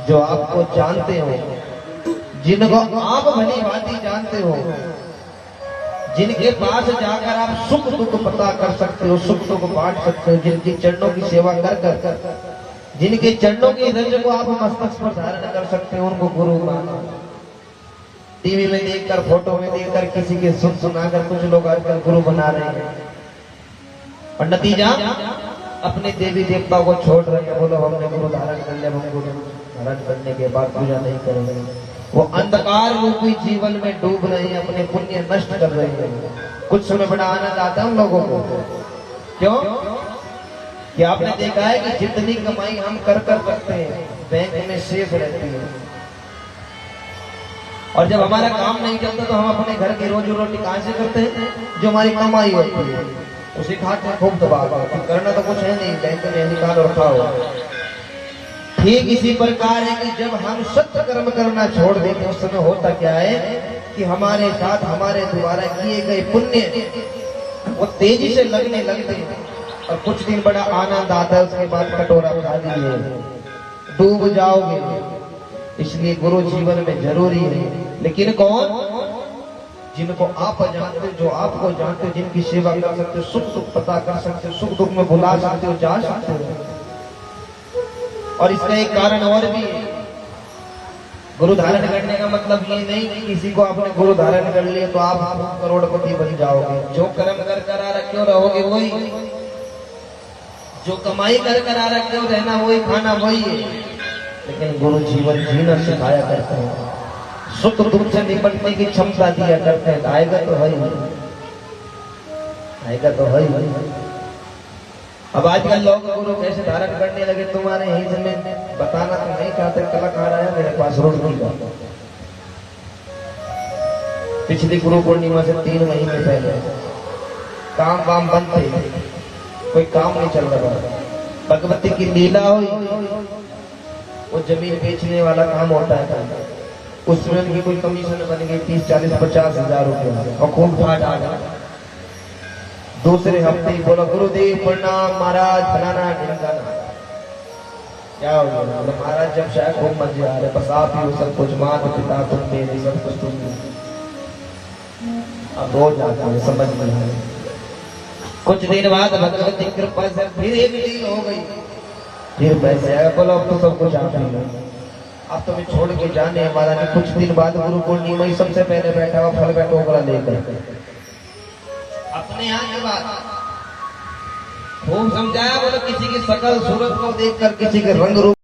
जो आपको जानते हो, जिनको आप भली भांति जानते हो, जिनके पास जाकर आप सुख दुख पता कर सकते हो, सुख दुख बांट सकते हो, जिनके चरणों की सेवा कर कर, जिनके चरणों की रंज को आप मस्तक पर धारण कर सकते हो, उनको गुरु मानो। टीवी में देखकर, फोटो में देखकर, किसी के सुन सुनाकर कुछ लोग आजकल गुरु बना रहे हैं और नतीजा अपने देवी देवता को छोड़ रहे हैं। बोलो हमने गुरु धारण कर लिया, हम गुरु धारण करने के बाद पूजा नहीं करेंगे। वो अंधकार रूपी जीवन में डूब रहे हैं, अपने पुण्य नष्ट कर रहे हैं। कुछ समय बड़ा आनंद आता है उन लोगों को। क्यों? कि आपने देखा है कि जितनी कमाई हम कर सकते हैं बैंक में सेफ रहती है, और जब हमारा काम नहीं चलता तो हम अपने घर की रोजी रोटी कहां से करते हैं? जो हमारी कमाई होती है उसी खाते में खूब दबा करना तो कुछ है नहीं, बैंक में निकाल रखा हो। ठीक इसी प्रकार है कि जब हम सत्य कर्म करना छोड़ देते उस समय होता क्या है कि हमारे साथ हमारे द्वारा किए गए पुण्य वो तेजी से लगने लगते हैं और कुछ दिन बड़ा आनंद आता है, उसके बाद कटोरा खाली है, डूब जाओगे। इसलिए गुरु जीवन में जरूरी है, लेकिन कौन? जिनको आप जानते हो, जो आपको जानते हो, जिनकी सेवा कर सकते हो, सुख दुख पता कर सकते हो, सुख दुख में बुला सकते हो, जा सकते हो। और इसका एक कारण और भी है। गुरु धारण करने का मतलब ये नहीं कि किसी को आपने गुरु धारण कर लिया तो आप करोड़पति बन जाओगे। जो कर्म कर करा रखे हो रहोगे वही, जो कमाई कर करा रखे हो रहना वही, खाना वही है। लेकिन गुरु जीवन जीना सिखाया करते हैं, सुख दुख से निपटने की क्षमता दिया करते हैं। आएगा तो है, आएगा तो है। अब आजकल लोग गुरु कैसे धारण करने लगे, तुम्हारे हित में बताना तो नहीं चाहते। कलाकार आया मेरे पास रोटी का, पिछली गुरु पूर्णिमा से 3 महीने पहले काम वाम बंद थे, कोई काम नहीं चल रहा। भगवती की लीला हुई, वो जमीन बेचने वाला काम होता है, उसमें उनकी कोई कमीशन बन गई 30, 40, 50 हजार रुपया और खूब फाट आ गया। दूसरे हफ्ते ही बोला गुरुदेव प्रणाम महाराज, फलाना ढिमकाना। क्या हो गया? महाराज जब शायद खूब मजे आ रहे, बस आप ही हो सब कुछ, माता पिता तुम मेरे, सब कुछ तुम। अब रोज आते हैं, समझ में आए। कुछ दिन बाद भगवती की कृपा से फिर एक डील हो गई, फिर पैसे आया। बोलो अब तो सब कुछ आप ही हो, अब तुम्हें छोड़ के जाने वाला नहीं। कुछ दिन बाद गुरु पूर्णिमा ही सबसे पहले बैठा हुआ फल का टोकरा लेकर अपने यहाँ की बात खूब समझाया। बोलो किसी की शकल सूरत को देखकर, किसी के रंग रूप